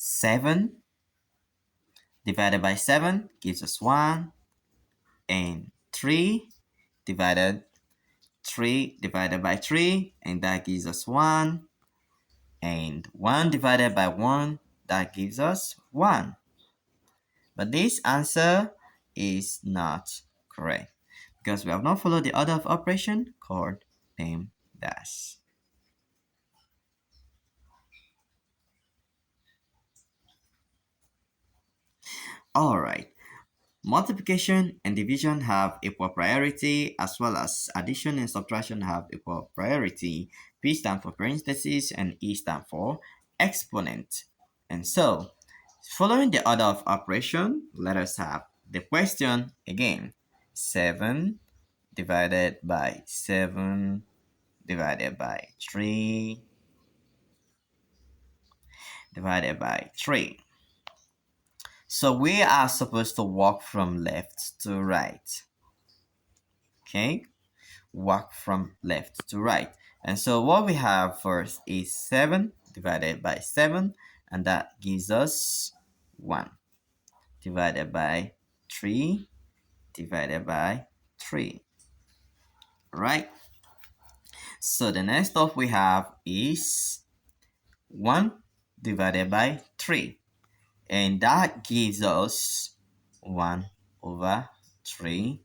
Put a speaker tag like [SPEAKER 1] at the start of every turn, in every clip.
[SPEAKER 1] 7 divided by 7 gives us 1, and 3 divided by 3, and that gives us 1, and 1 divided by 1, that gives us 1. But this answer is not correct because we have not followed the order of operation called PEMDAS. Alright, multiplication and division have equal priority, as well as addition and subtraction have equal priority. P stands for parentheses and E stands for exponent. And so, following the order of operation, let us have the question again. 7 divided by 7 divided by 3 divided by 3. So we are supposed to walk from left to right. Okay, walk from left to right. And so what we have first is 7 divided by 7, and that gives us 1, divided by 3 divided by 3. Right? So the next stuff we have is 1 divided by 3, and that gives us 1 over 3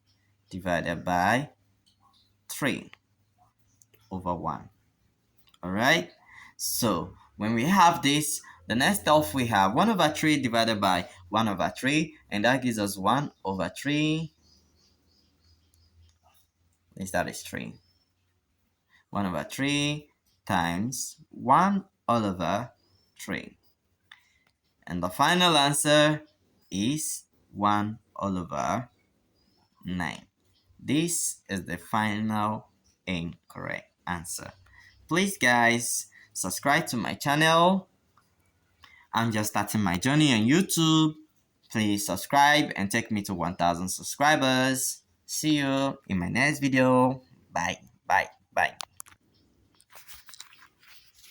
[SPEAKER 1] divided by 3 over 1. Alright, so when we have this, the next stuff we have 1 over 3 divided by 1 over 3, and that gives us 1 over 3. That is 3. 1 over 3 times 1 all over 3. And the final answer is 1 all over 9. This is the final incorrect answer. Please guys, subscribe to my channel. I'm just starting my journey on YouTube. Please subscribe and take me to 1,000 subscribers. See you in my next video. Bye, bye, bye.